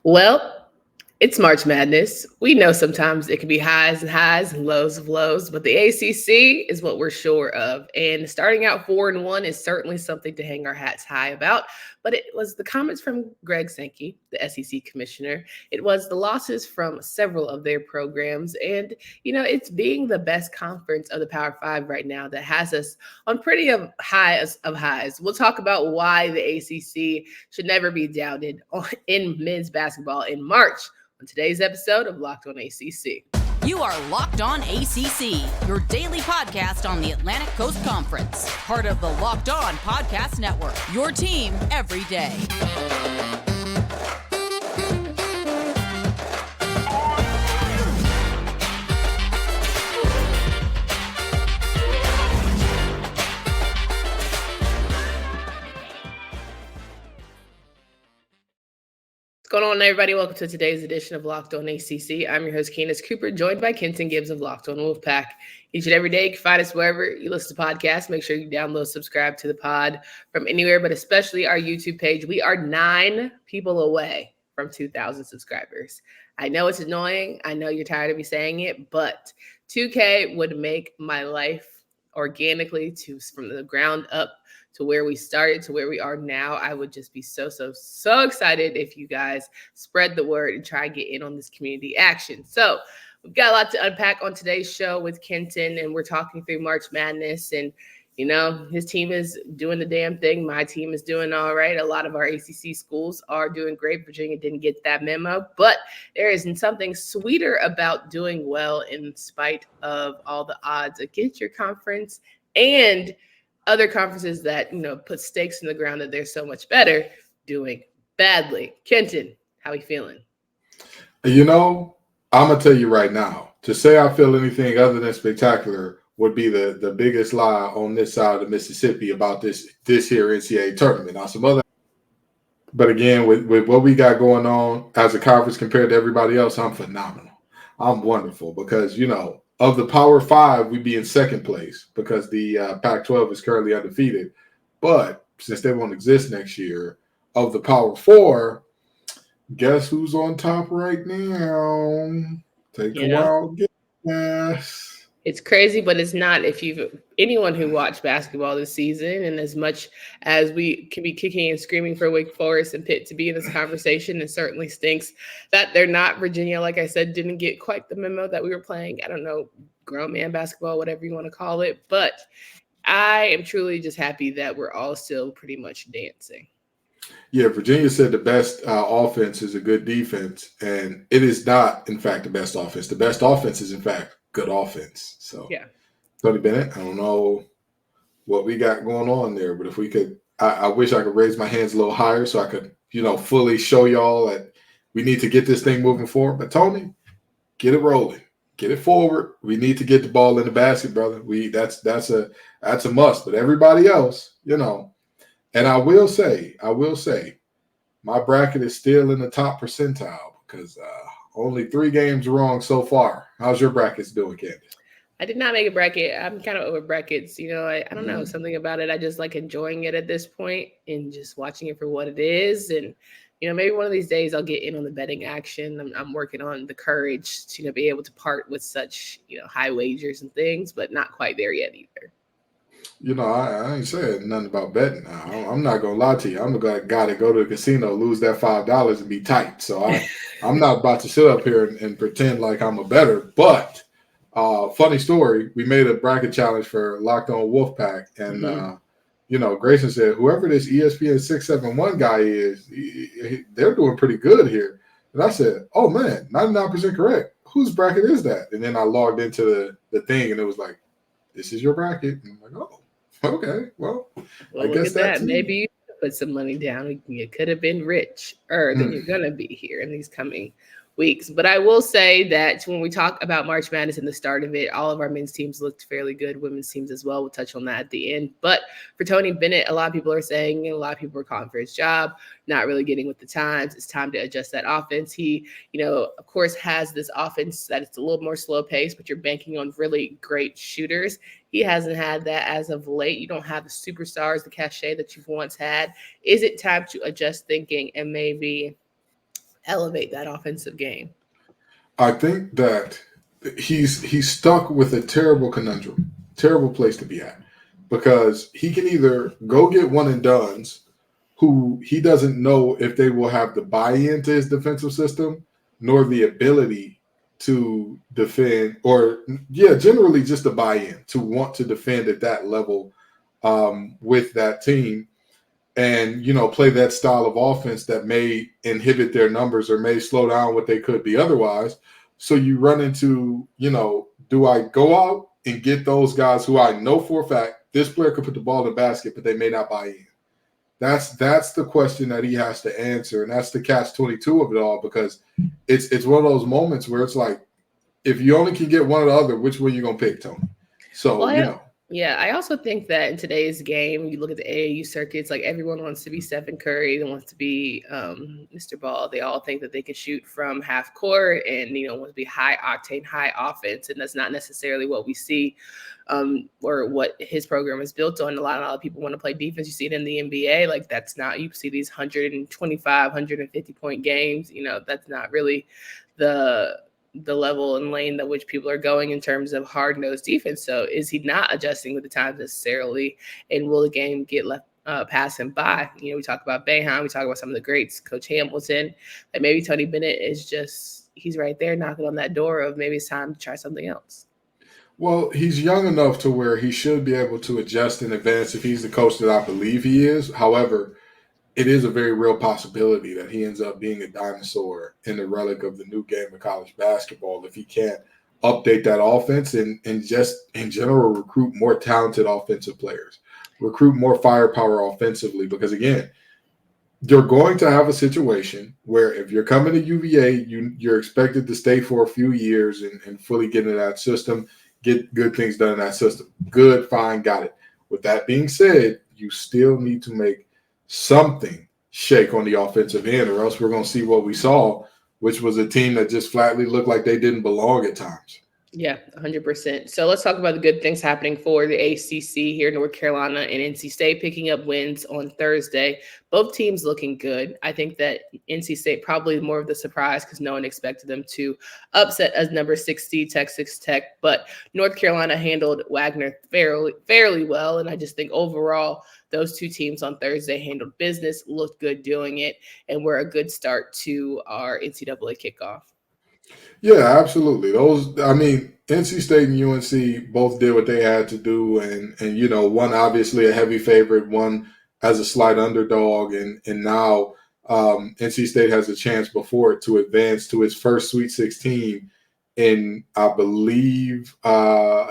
Well, it's March Madness. We know sometimes it can be highs and highs and lows of lows, but the ACC is what we're sure of. And starting out 4-1 is certainly something to hang our hats high about. But it was the comments from Greg Sankey, the SEC commissioner. It was the losses from several of their programs. And, it's being the best conference of the Power Five right now that has us on pretty of highs of highs. We'll talk about why the ACC should never be doubted in men's basketball in March on today's episode of Locked On ACC. You are Locked On ACC, your daily podcast on the Atlantic Coast Conference. Part of the Locked On Podcast Network, your team every day. What's going on, everybody? Welcome to today's edition of Locked On ACC. I'm your host, Candace Cooper, joined by Kenton Gibbs of Locked On Wolfpack. Each and every day, you can find us wherever you listen to podcasts. Make sure you download, subscribe to the pod from anywhere, but especially our YouTube page. We are 9 people away from 2,000 subscribers. I know it's annoying. I know you're tired of me saying it, but 2K would make my life organically from the ground up to where we started, to where we are now. I would just be so excited if you guys spread the word and try and get in on this community action. So we've got a lot to unpack on today's show with Kenton, and we're talking through March Madness. And, his team is doing the damn thing. My team is doing all right. A lot of our ACC schools are doing great. Virginia didn't get that memo, but there is something sweeter about doing well in spite of all the odds against your conference and other conferences that, put stakes in the ground that they're so much better doing badly. Kenton, how are you feeling? I'm going to tell you right now, to say I feel anything other than spectacular would be the biggest lie on this side of the Mississippi about this here NCAA tournament. Now, but again, with what we got going on as a conference compared to everybody else, I'm phenomenal. I'm wonderful because, of the Power Five, we'd be in second place because the Pac-12 is currently undefeated. But since they won't exist next year, of the Power Four, guess who's on top right now? Take a wild guess. It's crazy, but it's not. If anyone who watched basketball this season, and as much as we can be kicking and screaming for Wake Forest and Pitt to be in this conversation, it certainly stinks that they're not. Virginia, like I said, didn't get quite the memo that we were playing. I don't know, grown man basketball, whatever you want to call it. But I am truly just happy that we're all still pretty much dancing. Yeah, Virginia said the best offense is a good defense, and it is not, in fact, the best offense. The best offense is, in fact, good offense. So, yeah, Tony Bennett, I don't know what we got going on there, but if we could, I wish I could raise my hands a little higher so I could, fully show y'all that we need to get this thing moving forward. But Tony, get it rolling, get it forward. We need to get the ball in the basket, brother. That's a must. But everybody else, and I will say, my bracket is still in the top percentile because only 3 games wrong so far. How's your brackets doing, Candace? I did not make a bracket. I'm kind of over brackets. I don't know, something about it. I just like enjoying it at this point and just watching it for what it is. And, maybe one of these days I'll get in on the betting action. I'm working on the courage to be able to part with such, high wagers and things, but not quite there yet either. I ain't saying nothing about betting now. I'm not going to lie to you. I'm the guy to go to the casino, lose that $5 and be tight. So I'm not about to sit up here and pretend like I'm a bettor. But funny story, we made a bracket challenge for Locked On Wolfpack. And, Grayson said, whoever this ESPN 671 guy is, they're doing pretty good here. And I said, oh, man, 99% correct. Whose bracket is that? And then I logged into the thing, and it was like, this is your bracket. And I'm like, oh, okay. Well, I guess that. Maybe you put some money down. You could have been richer than you're going to be here in these coming weeks. But I will say that when we talk about March Madness and the start of it, all of our men's teams looked fairly good. Women's teams as well. We'll touch on that at the end. But for Tony Bennett, a lot of people are saying, a lot of people are calling for his job, not really getting with the times. It's time to adjust that offense. He, of course, has this offense that it's a little more slow paced, but you're banking on really great shooters. He hasn't had that as of late. You don't have the superstars, the cachet that you've once had. Is it time to adjust thinking and maybe elevate that offensive game? I think that he's stuck with a terrible conundrum, terrible place to be at, because he can either go get one and dones who he doesn't know if they will have the buy-in to his defensive system nor the ability to defend, or generally just the buy-in to want to defend at that level with that team, and play that style of offense that may inhibit their numbers or may slow down what they could be otherwise. So you run into, do I go out and get those guys who I know for a fact this player could put the ball in the basket, but they may not buy in? That's the question that he has to answer, and that's the catch-22 of it all, because it's one of those moments where it's like, if you only can get one or the other, which one are you going to pick, Tony? So, Yeah, I also think that in today's game, you look at the AAU circuits, like everyone wants to be Stephen Curry, they wants to be Mr. Ball. They all think that they can shoot from half court and, want to be high octane, high offense. And that's not necessarily what we see or what his program is built on. A lot of people want to play defense. You see it in the NBA. Like that's not, you see these 125, 150 point games. That's not really the level and lane that which people are going in terms of hard-nosed defense. So is he not adjusting with the times necessarily? And will the game get left pass him by? We talk about Boeheim, we talk about some of the greats, Coach Hamilton, and maybe Tony Bennett is just, he's right there knocking on that door of maybe it's time to try something else. Well, he's young enough to where he should be able to adjust in advance if he's the coach that I believe he is. However, it is a very real possibility that he ends up being a dinosaur and a relic of the new game of college basketball if he can't update that offense and just in general recruit more talented offensive players, recruit more firepower offensively. Because again, you're going to have a situation where if you're coming to UVA, you're expected to stay for a few years and fully get into that system, get good things done in that system. Good, fine, got it. With that being said, you still need to make something shake on the offensive end, or else we're going to see what we saw, which was a team that just flatly looked like they didn't belong at times. Yeah, 100%. So let's talk about the good things happening for the ACC here. North Carolina and NC State picking up wins on Thursday. Both teams looking good. I think that NC State probably more of the surprise because no one expected them to upset as number 60 Texas Tech. But North Carolina handled Wagner fairly well. And I just think overall, those two teams on Thursday handled business, looked good doing it, and were a good start to our NCAA kickoff. Yeah, absolutely. NC State and UNC both did what they had to do, and one obviously a heavy favorite, one as a slight underdog, and now NC State has a chance before it to advance to its first Sweet 16 in, I believe,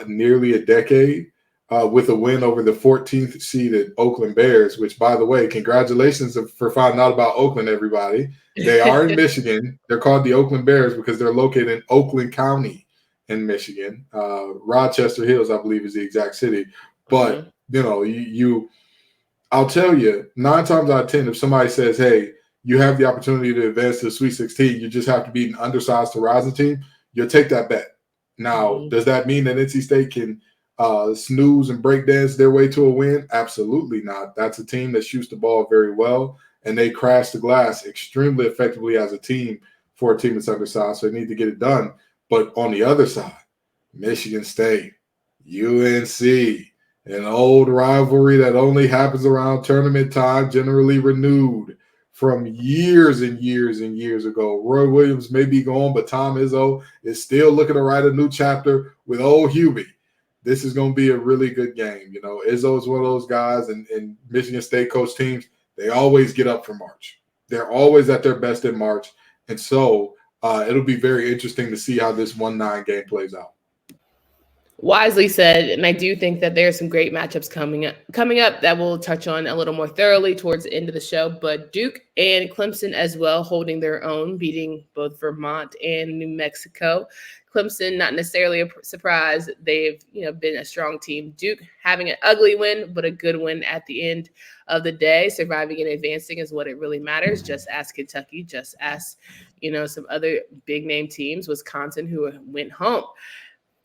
nearly a decade. With a win over the 14th seeded Oakland Bears, which, by the way, congratulations for finding out about Oakland, everybody. They are in Michigan. They're called the Oakland Bears because they're located in Oakland County in Michigan. Rochester Hills, I believe, is the exact city. But, I'll tell you, 9 times out of 10, if somebody says, hey, you have the opportunity to advance to the Sweet 16, you just have to beat an undersized Horizon team, you'll take that bet. Now, does that mean that NC State can snooze and break dance their way to a win? Absolutely not. That's a team that shoots the ball very well, and they crash the glass extremely effectively as a team for a team that's undersized, so they need to get it done. But on the other side, Michigan State, UNC, an old rivalry that only happens around tournament time, generally renewed from years and years and years ago. Roy Williams may be gone, but Tom Izzo is still looking to write a new chapter with old Hubie. This is going to be a really good game. Izzo is one of those guys, and Michigan State coach teams, they always get up for March. They're always at their best in March. And so it'll be very interesting to see how this 1-9 game plays out. Wisely said, and I do think that there are some great matchups coming up that we'll touch on a little more thoroughly towards the end of the show. But Duke and Clemson as well holding their own, beating both Vermont and New Mexico. Clemson, not necessarily a surprise. They've been a strong team. Duke having an ugly win, but a good win at the end of the day. Surviving and advancing is what it really matters. Just ask Kentucky. Just ask some other big name teams. Wisconsin, who went home.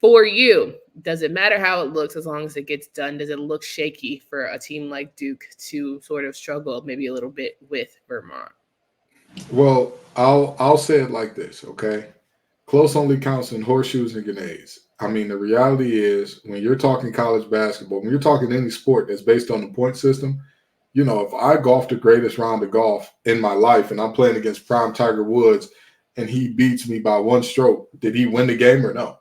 For you, does it matter how it looks as long as it gets done? Does it look shaky for a team like Duke to sort of struggle maybe a little bit with Vermont? Well, I'll say it like this, okay? Close only counts in horseshoes and grenades. I mean, the reality is when you're talking college basketball, when you're talking any sport that's based on the point system, if I golf the greatest round of golf in my life and I'm playing against prime Tiger Woods and he beats me by one stroke, did he win the game or no?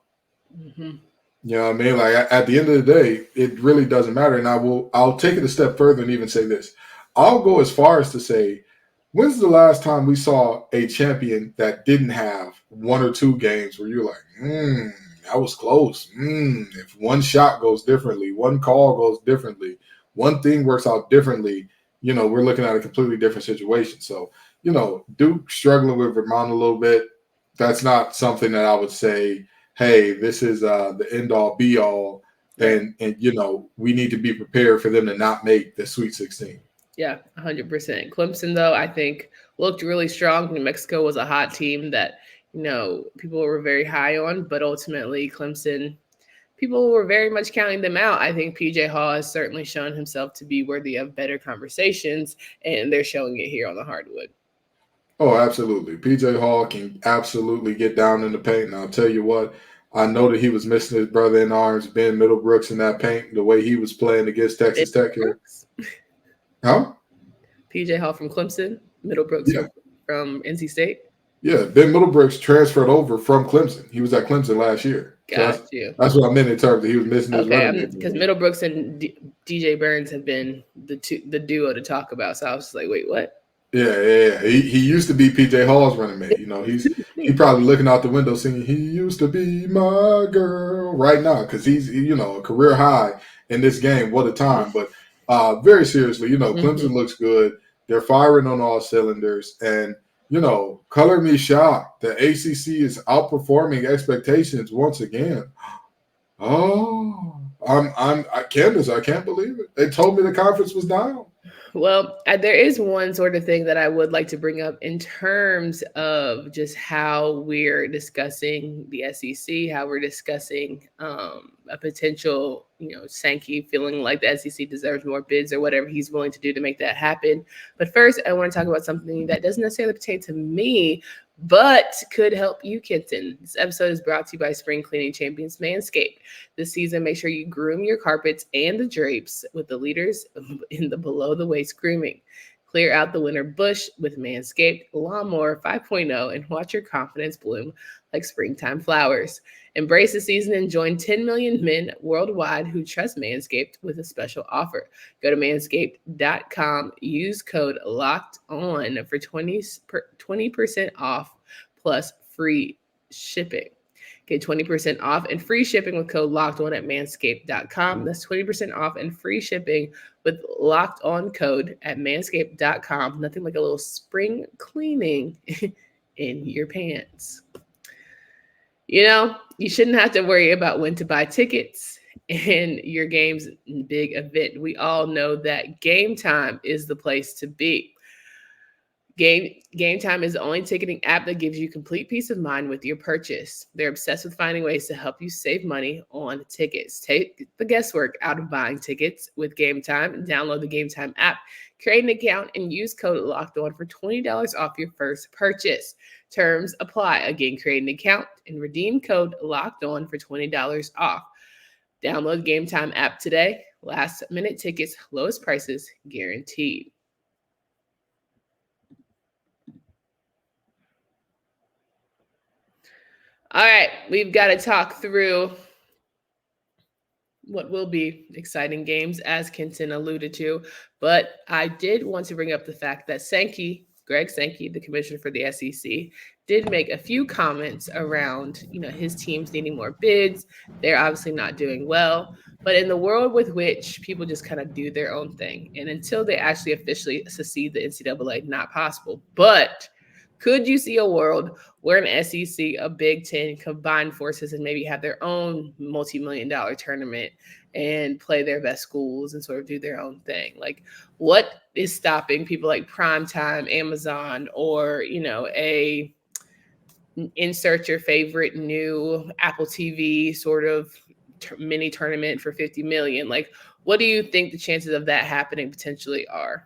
Mm-hmm. You know what I mean? Like at the end of the day, it really doesn't matter. And I'll take it a step further and even say this. I'll go as far as to say, when's the last time we saw a champion that didn't have one or two games where you're like, that was close. If one shot goes differently, one call goes differently, one thing works out differently, we're looking at a completely different situation. So, Duke struggling with Vermont a little bit. That's not something that I would say, hey, this is the end all be all. And we need to be prepared for them to not make the Sweet 16. Yeah, 100%. Clemson, though, I think looked really strong. New Mexico was a hot team that, people were very high on, but ultimately Clemson, people were very much counting them out. I think PJ Hall has certainly shown himself to be worthy of better conversations, and they're showing it here on the hardwood. Oh, absolutely. PJ Hall can absolutely get down in the paint. And I'll tell you what, I know that he was missing his brother in arms, Ben Middlebrooks, in that paint, the way he was playing against Texas Tech here. Huh? PJ Hall from Clemson, Middlebrooks from NC State. Yeah, Ben Middlebrooks transferred over from Clemson. He was at Clemson last year. Got you. That's what I meant in terms of he was missing his brother. Because Middlebrooks and DJ Burns have been the duo to talk about. So I was just like, wait, what? Yeah. He used to be PJ Hall's running mate. He's probably looking out the window singing, "He used to be my girl" right now because he's a career high in this game. What a time! But very seriously, Clemson looks good. They're firing on all cylinders, and color me shocked. The ACC is outperforming expectations once again. Oh, I can't believe it. They told me the conference was down. Well, there is one sort of thing that I would like to bring up in terms of just how we're discussing the SEC, how we're discussing a potential, Sankey feeling like the SEC deserves more bids or whatever he's willing to do to make that happen. But first, I want to talk about something that doesn't necessarily pertain to me, but could help you, Kenton. This episode is brought to you by spring cleaning champions Manscaped. This season, make sure you groom your carpets and the drapes with the leaders in the below-the-waist grooming. Clear out the winter bush with Manscaped Lawnmower 5.0 and watch your confidence bloom like springtime flowers. Embrace the season and join 10 million men worldwide who trust Manscaped with a special offer. Go to manscaped.com, use code LOCKEDON for 20% off plus free shipping. Get 20% off and free shipping with code LOCKEDON at manscaped.com. That's 20% off and free shipping with Locked On code at manscaped.com. Nothing like a little spring cleaning in your pants. You shouldn't have to worry about when to buy tickets in your game's big event. We all know that Gametime is the place to be. Gametime is the only ticketing app that gives you complete peace of mind with your purchase. They're obsessed with finding ways to help you save money on tickets. Take the guesswork out of buying tickets with Gametime. Download the Gametime app, create an account, and use code LOCKEDON for $20 off your first purchase. Terms apply. Again, create an account and redeem code LOCKEDON for $20 off. Download Gametime app today. Last minute tickets, lowest prices guaranteed. All right, we've got to talk through what will be exciting games, as Kenton alluded to. But I did want to bring up the fact that Greg Sankey, the commissioner for the SEC, did make a few comments around, his teams needing more bids. They're obviously not doing well. But in the world with which people just kind of do their own thing, and until they actually officially secede the NCAA, not possible. But could you see a world where an SEC, a Big Ten combine forces and maybe have their own multi-million-dollar tournament and play their best schools and sort of do their own thing? Like, what is stopping people like Primetime, Amazon, or, insert your favorite new Apple TV sort of mini tournament for $50 million? Like, what do you think the chances of that happening potentially are?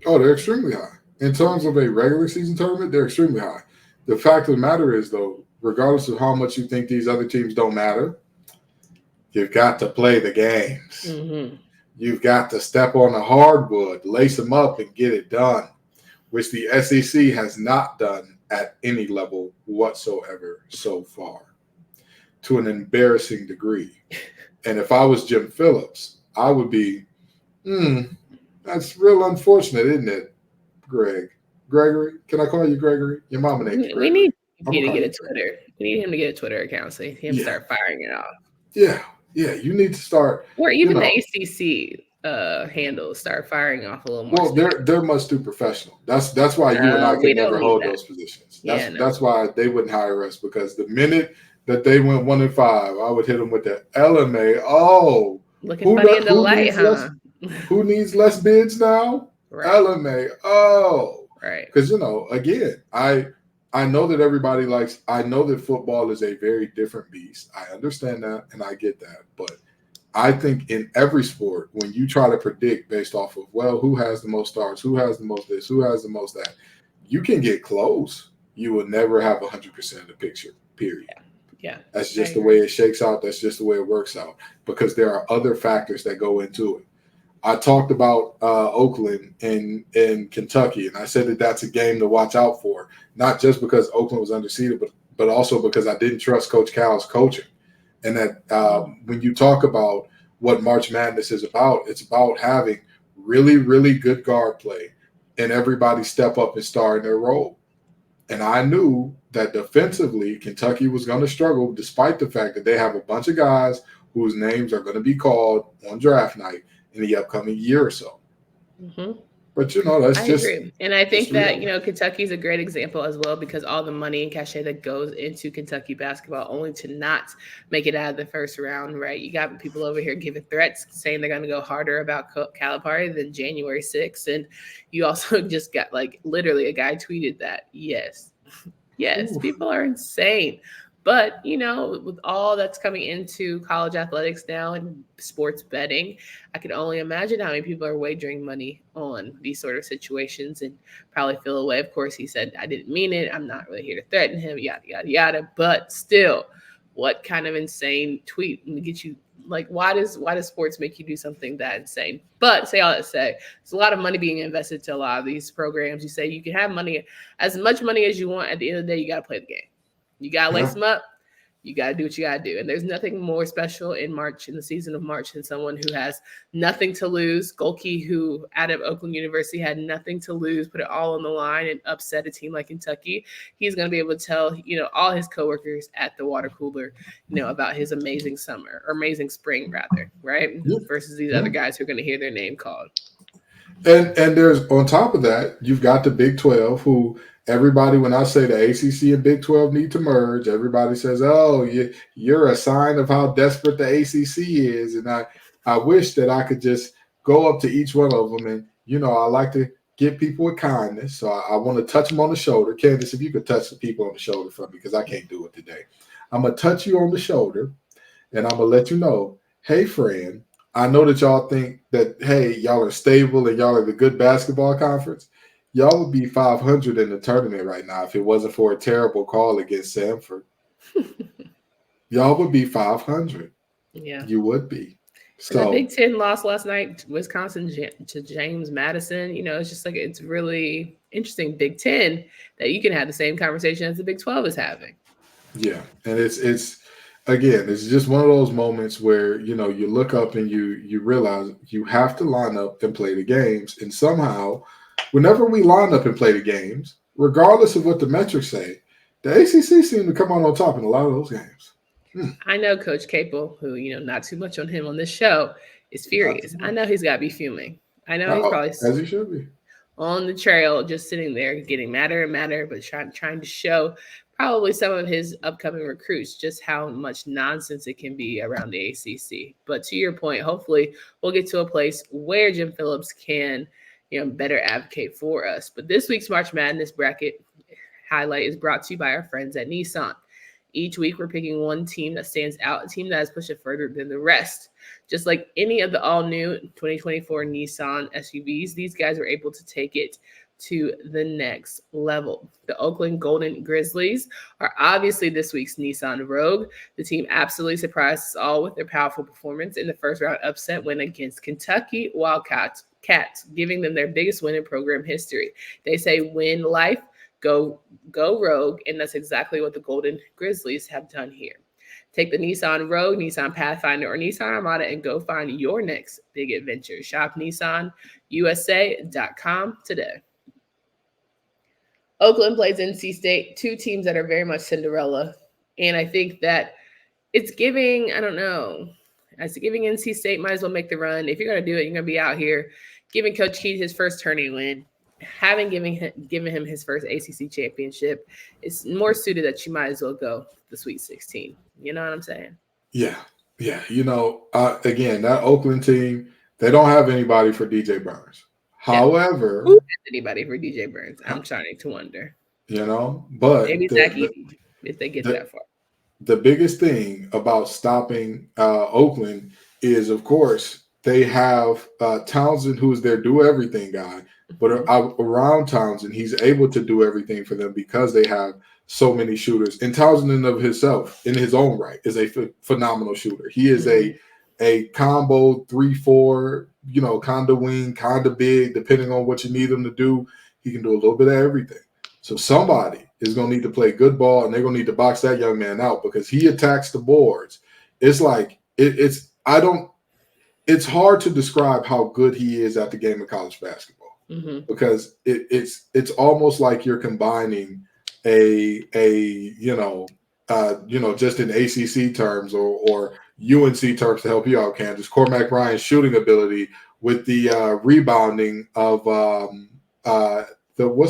Oh, they're extremely high. In terms of a regular season tournament, they're extremely high. The fact of the matter is, though, regardless of how much you think these other teams don't matter, you've got to play the games. Mm-hmm. You've got to step on the hardwood, lace them up, and get it done, which the SEC has not done at any level whatsoever so far, to an embarrassing degree. And if I was Jim Phillips, I would be, that's real unfortunate, isn't it, Gregory? Can I call you Gregory? Your mama named you Gregory. We need you to get a Twitter. We need him to get a Twitter account so he can start firing it off. Yeah, you need to start. Or even the ACC handles start firing off a little more. Well, they're much too professional. That's why you and I can never hold those positions. That's why they wouldn't hire us, because the minute that they went 1-5, I would hit them with the LMA. Oh, looking funny in the light, huh? Who needs less bids now? Right. LMA. Oh, right. Because again, I know that everybody I know that football is a very different beast. I understand that and I get that. But I think in every sport, when you try to predict based off of, who has the most starts, who has the most this, who has the most that, you can get close. You will never have 100% of the picture, period. Yeah. That's just the way it shakes out. That's just the way it works out, because there are other factors that go into it. I talked about Oakland in Kentucky, and I said that that's a game to watch out for, not just because Oakland was underseeded, but also because I didn't trust Coach Cal's coaching. And that when you talk about what March Madness is about, it's about having really, really good guard play and everybody step up and star in their role. And I knew that defensively, Kentucky was going to struggle, despite the fact that they have a bunch of guys whose names are going to be called on draft night in the upcoming year or so. Mm-hmm. But, that's I agree. And I think that, Kentucky's a great example as well, because all the money and cachet that goes into Kentucky basketball, only to not make it out of the first round, right? You got people over here giving threats, saying they're going to go harder about Calipari than January 6th. And you also just got, literally a guy tweeted that. Yes, Ooh. People are insane. But, with all that's coming into college athletics now and sports betting, I can only imagine how many people are wagering money on these sort of situations and probably feel away. Of course, he said, I didn't mean it. I'm not really here to threaten him, yada, yada, yada. But still, what kind of insane tweet to get you, why does sports make you do something that insane? But say all that to say, there's a lot of money being invested to a lot of these programs. You say you can have money, as much money as you want. At the end of the day, you got to play the game. You got to lace them up. You got to do what you got to do. And there's nothing more special in the season of March, than someone who has nothing to lose. Golke, who out of Oakland University had nothing to lose, put it all on the line and upset a team like Kentucky. He's going to be able to tell, all his coworkers at the water cooler, about his amazing summer, or amazing spring rather, right? Yeah. Versus these other guys who are going to hear their name called. And there's, on top of that, you've got the Big 12, who everybody, when I say the ACC and Big 12 need to merge, everybody says, oh, you're a sign of how desperate the ACC is. And I wish that I could just go up to each one of them. And, I like to give people with kindness. So I want to touch them on the shoulder. Candace, if you could touch the people on the shoulder for me, because I can't do it today. I'm going to touch you on the shoulder, and I'm going to let you know, hey, friend, I know that y'all think that, hey, y'all are stable and y'all are the good basketball conference. Y'all would be 500 in the tournament right now if it wasn't for a terrible call against Samford. Y'all would be 500. Yeah. You would be. So the Big Ten lost last night, Wisconsin to James Madison. It's just it's really interesting, Big Ten, that you can have the same conversation as the Big 12 is having. Yeah. And it's again, it's just one of those moments where, you look up and you realize you have to line up and play the games. And somehow, whenever we line up and play the games, regardless of what the metrics say, the ACC seemed to come on top in a lot of those games. I know Coach Capel, who, not too much on him on this show, is furious. I know he's got to be fuming. I know he's probably as he should be on the trail, just sitting there getting madder and madder, but trying to show probably some of his upcoming recruits just how much nonsense it can be around the ACC. But to your point, hopefully we'll get to a place where Jim Phillips can better advocate for us. But this week's March Madness bracket highlight is brought to you by our friends at Nissan. Each week, we're picking one team that stands out, a team that has pushed it further than the rest. Just like any of the all-new 2024 Nissan SUVs, these guys were able to take it to the next level. The Oakland Golden Grizzlies are obviously this week's Nissan Rogue. The team absolutely surprised us all with their powerful performance in the first round upset win against Kentucky Wildcats, giving them their biggest win in program history. They say win life, go Rogue, and that's exactly what the Golden Grizzlies have done here. Take the Nissan Rogue, Nissan Pathfinder, or Nissan Armada and go find your next big adventure. Shop NissanUSA.com today. Oakland plays NC State, two teams that are very much Cinderella. And I think that it's giving, I don't know, it's giving NC State might as well make the run. If you're going to do it, you're going to be out here giving Coach Keith his first tourney win. Having given him his first ACC championship, it's more suited that you might as well go the Sweet 16. You know what I'm saying? Yeah. You know, again, that Oakland team, they don't have anybody for DJ Burns. Yeah. However, who has anybody for DJ Burns? I'm starting to wonder. You know, but maybe Zach Edey, if they get that far. The biggest thing about stopping Oakland is, of course, they have Townsend, who is their do-everything guy. But around Townsend, he's able to do everything for them because they have so many shooters. And Townsend in of himself, in his own right, is a phenomenal shooter. He is a combo 3-4, you know, kind of wing, kind of big, depending on what you need him to do. He can do a little bit of everything. So somebody is going to need to play good ball, and they're going to need to box that young man out because he attacks the boards. It's like it's hard to describe how good he is at the game of college basketball. Because it's almost like you're combining just in ACC terms or UNC terms to help you out, Kansas. Cormac Ryan's shooting ability with the rebounding of what's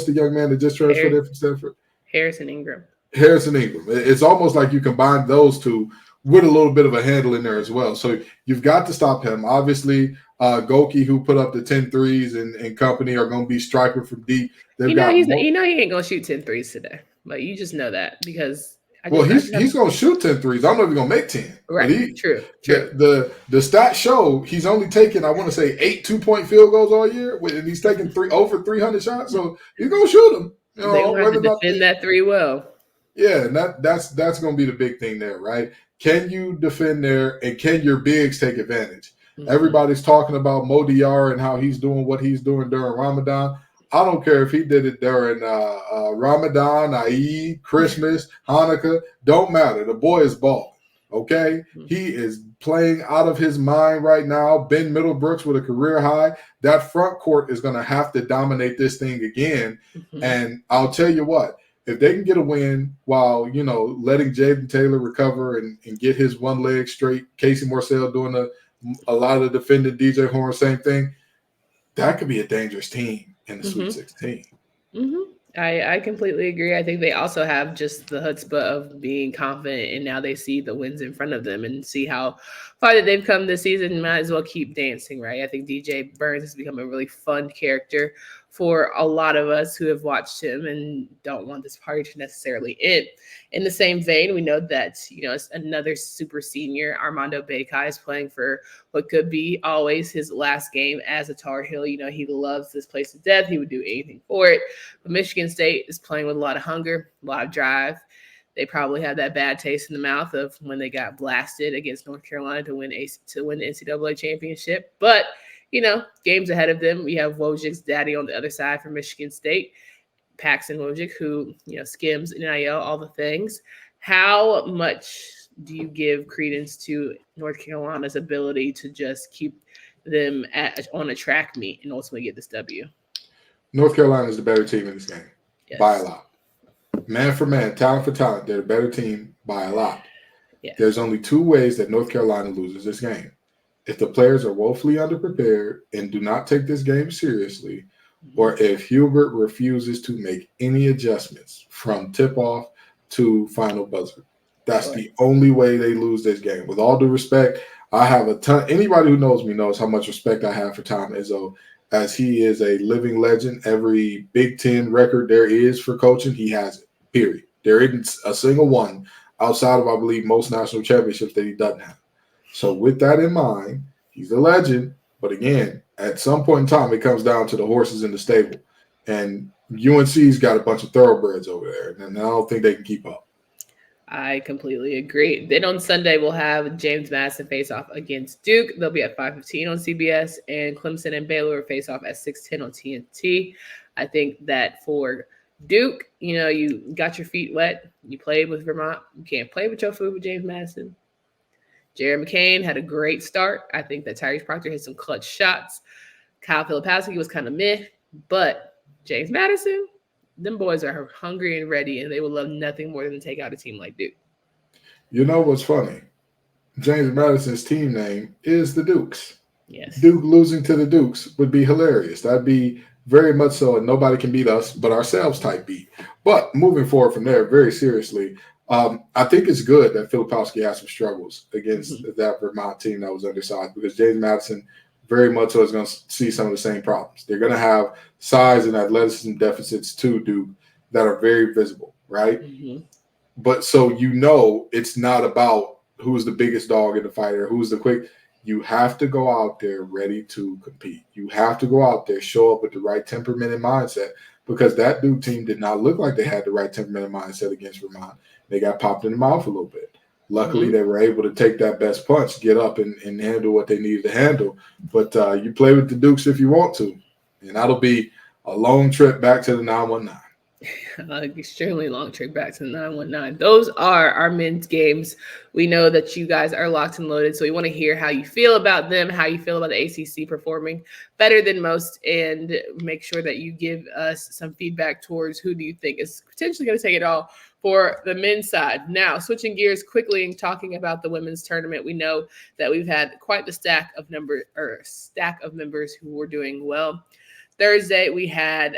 the young man that just transferred there from Stanford? Harrison Ingram. It's almost like you combine those two with a little bit of a handle in there as well. So you've got to stop him. Obviously, Goki, who put up the 10 threes and company, are going to be striping from deep. He ain't going to shoot 10 threes today. But you just know that because he's going to shoot 10 threes. I don't know if he's going to make 10. Right. True. The stats show he's only taken, I want to say, 8 2-point field goals all year, and he's taking over 300 shots. So he's going to shoot them. You know, they're going to have to defend that three well. Yeah, and that's going to be the big thing there, right? Can you defend there, and can your bigs take advantage? Everybody's talking about Mo Diarra and how he's doing what he's doing during Ramadan. I don't care if he did it during Ramadan, Eid, Christmas, Hanukkah. Don't matter. The boy is balling, okay? He is playing out of his mind right now. Ben Middlebrooks with a career high. That front court is going to have to dominate this thing again. And I'll tell you what, if they can get a win while, you know, letting Jaden Taylor recover and get his one leg straight, Casey Morcell doing a lot of the defending, DJ Horn, same thing, that could be a dangerous team in the Sweet 16. I completely agree. I think they also have just the chutzpah of being confident, and now they see the wins in front of them and see how far that they've come this season. Might as well keep dancing, right? I think DJ Burns has become a really fun character for a lot of us who have watched him and don't want this party to necessarily end. In the same vein, we know that, you know, it's another super senior, Armando Bacot, is playing for what could be always his last game as a Tar Heel. You know, he loves this place to death. He would do anything for it. But Michigan State is playing with a lot of hunger, a lot of drive. They probably have that bad taste in the mouth of when they got blasted against North Carolina to win the NCAA championship. But you know, games ahead of them. We have Wojcik's daddy on the other side for Michigan State, Paxton Wojcik, who, you know, skims NIL, all the things. How much do you give credence to North Carolina's ability to just keep them on a track meet and ultimately get this W? North Carolina is the better team in this game by a lot. Man for man, talent for talent, they're a better team by a lot. Yes. There's only two ways that North Carolina loses this game. If the players are woefully underprepared and do not take this game seriously, or if Hubert refuses to make any adjustments from tip-off to final buzzer. That's the only way they lose this game. With all due respect, I have a ton – anybody who knows me knows how much respect I have for Tom Izzo, as he is a living legend. Every Big Ten record there is for coaching, he has it, period. There isn't a single one outside of, I believe, most national championships that he doesn't have. So with that in mind, he's a legend. But again, at some point in time, it comes down to the horses in the stable. And UNC's got a bunch of thoroughbreds over there, and I don't think they can keep up. I completely agree. Then on Sunday, we'll have James Madison face off against Duke. They'll be at 5:15 on CBS, and Clemson and Baylor face off at 6:10 on TNT. I think that for Duke, you got your feet wet. You played with Vermont. You can't play with your food with James Madison. Jared McCain had a great start. I think that Tyrese Proctor hit some clutch shots. Kyle Filipowski was kind of meh, but James Madison, them boys are hungry and ready, and they would love nothing more than to take out a team like Duke. You know what's funny? James Madison's team name is the Dukes. Yes. Duke losing to the Dukes would be hilarious. That'd be very much so, and nobody can beat us but ourselves type beat. But moving forward from there, very seriously, I think it's good that Filipowski had some struggles against that Vermont team that was undersized, because James Madison very much so is going to see some of the same problems. They're going to have size and athleticism deficits to Duke that are very visible, right? Mm-hmm. But so it's not about who's the biggest dog in the fight or who's the quick. You have to go out there ready to compete. You have to go out there, show up with the right temperament and mindset, because that Duke team did not look like they had the right temperament and mindset against Vermont. They got popped in the mouth a little bit. Luckily, they were able to take that best punch, get up and handle what they needed to handle. But you play with the Dukes if you want to, and that'll be a long trip back to the 919. Extremely long trip back to the 919. Those are our men's games. We know that you guys are locked and loaded, so we want to hear how you feel about them, how you feel about the ACC performing better than most, and make sure that you give us some feedback towards who do you think is potentially going to take it all for the men's side. Now, switching gears quickly and talking about the women's tournament, we know that we've had quite the stack of members who were doing well. Friday we had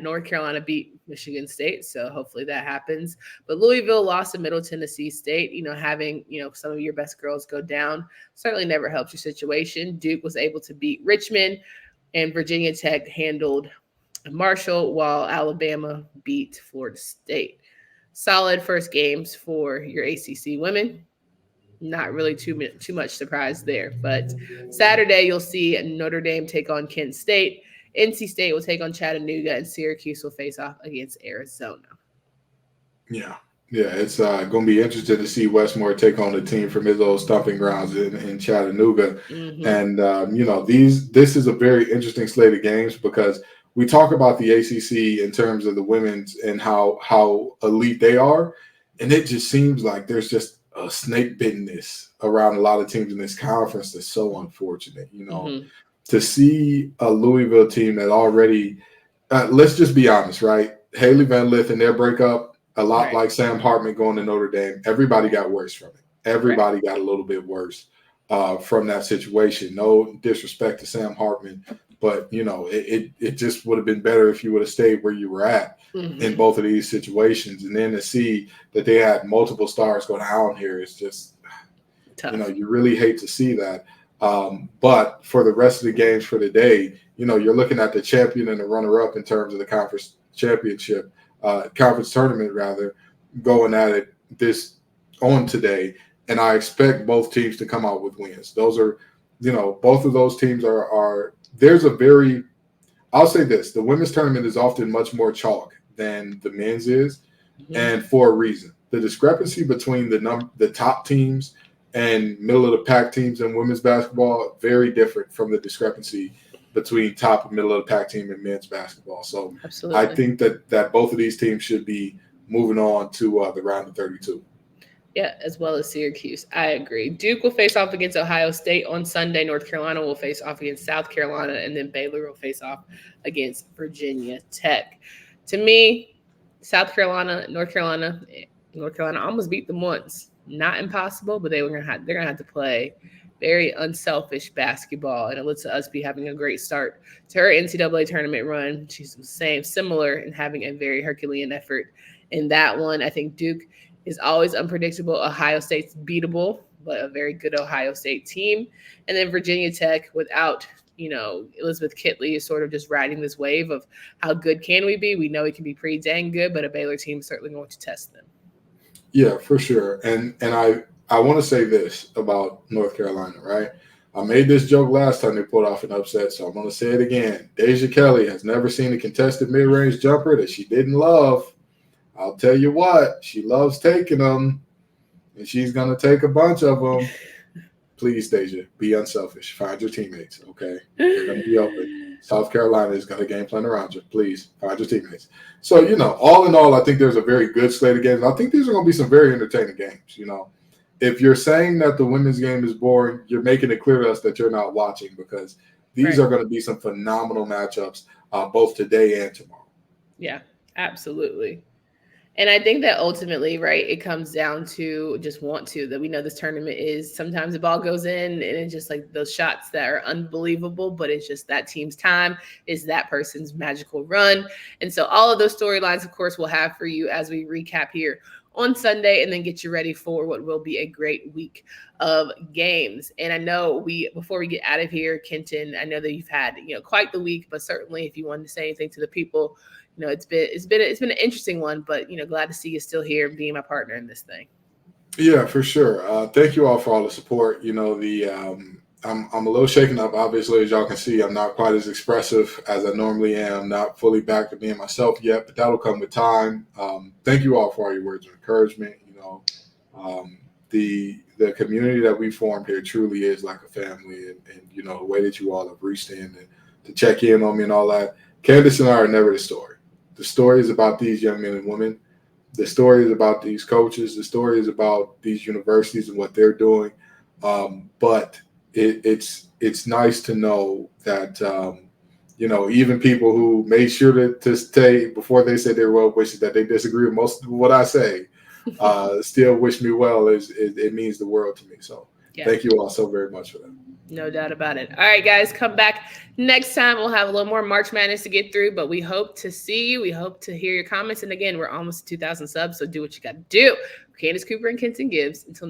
North Carolina beat Michigan State, so hopefully that happens. But Louisville lost to Middle Tennessee State. Having some of your best girls go down certainly never helps your situation. Duke was able to beat Richmond, and Virginia Tech handled Marshall, while Alabama beat Florida State. Solid first games for your ACC women. Not really too much surprise there. But Saturday, you'll see Notre Dame take on Kent State. NC State will take on Chattanooga, and Syracuse will face off against Arizona. Yeah, it's going to be interesting to see Westmore take on the team from his old stomping grounds in Chattanooga. Mm-hmm. And, this is a very interesting slate of games, because we talk about the ACC in terms of the women's and how elite they are, and it just seems like there's just a snake bittenness around a lot of teams in this conference that's so unfortunate, to see a Louisville team that already, let's just be honest, right? Haley Van Lith and their breakup, a lot like Sam Hartman going to Notre Dame, everybody got worse from it. Everybody got a little bit worse from that situation. No disrespect to Sam Hartman, but, it just would have been better if you would have stayed where you were at in both of these situations. And then to see that they had multiple stars go down here is just, tough. You really hate to see that. But for the rest of the games for the day, you're looking at the champion and the runner-up in terms of the conference championship, conference tournament rather, going at it on today. And I expect both teams to come out with wins. Those are, both of those teams are I'll say this, the women's tournament is often much more chalk than the men's is, and for a reason. The discrepancy between the top teams and middle of the pack teams in women's basketball, very different from the discrepancy between top and middle of the pack team in men's basketball. So absolutely. I think that both of these teams should be moving on to the round of 32. Yeah, as well as Syracuse. I agree. Duke will face off against Ohio State on Sunday. North Carolina will face off against South Carolina, and then Baylor will face off against Virginia Tech. To me, North Carolina almost beat them once. Not impossible, but they're gonna have to play very unselfish basketball, and it looks to us be having a great start to her NCAA tournament run. She's similar in having a very Herculean effort in that one. I think Duke is always unpredictable. Ohio State's beatable, but a very good Ohio State team. And then Virginia Tech, without, Elizabeth Kitley is sort of just riding this wave of how good can we be. We know we can be pretty dang good, but a Baylor team is certainly going to test them. Yeah, for sure. And I want to say this about North Carolina, right? I made this joke last time they pulled off an upset, so I'm going to say it again. Deja Kelly has never seen a contested mid-range jumper that she didn't love. I'll tell you what, she loves taking them, and she's going to take a bunch of them. Please, Deja, be unselfish. Find your teammates, okay? They're going to be open. South Carolina is going to game plan around you. Please, find your teammates. So, all in all, I think there's a very good slate of games. I think these are going to be some very entertaining games, If you're saying that the women's game is boring, you're making it clear to us that you're not watching, because these are going to be some phenomenal matchups both today and tomorrow. Yeah, absolutely. And I think that ultimately, right, it comes down to that we know this tournament is sometimes the ball goes in and it's just like those shots that are unbelievable, but it's just that team's time, is that person's magical run. And so all of those storylines, of course, we'll have for you as we recap here on Sunday, and then get you ready for what will be a great week of games. And I know before we get out of here, Kenton, I know that you've had, quite the week, but certainly if you wanted to say anything to the people, it's been an interesting one, but glad to see you still here and being my partner in this thing. Yeah, for sure. Thank you all for all the support. I'm a little shaken up. Obviously, as y'all can see, I'm not quite as expressive as I normally am. Not fully back to being myself yet, but that'll come with time. Thank you all for all your words of encouragement. The community that we formed here truly is like a family, and the way that you all have reached in to check in on me and all that. Candace and I are never the story. The story is about these young men and women. The story is about these coaches. The story is about these universities and what they're doing. But it's nice to know that, even people who made sure to stay before they said their well wishes, that they disagree with most of what I say, still wish me well. It means the world to me. So Thank you all so very much for that. No doubt about it. All right, guys, come back next time. We'll have a little more March Madness to get through, but we hope to see you. We hope to hear your comments. And again, we're almost 2,000 subs, so do what you got to do. Candace Cooper and Kenton Gibbs. Until next time.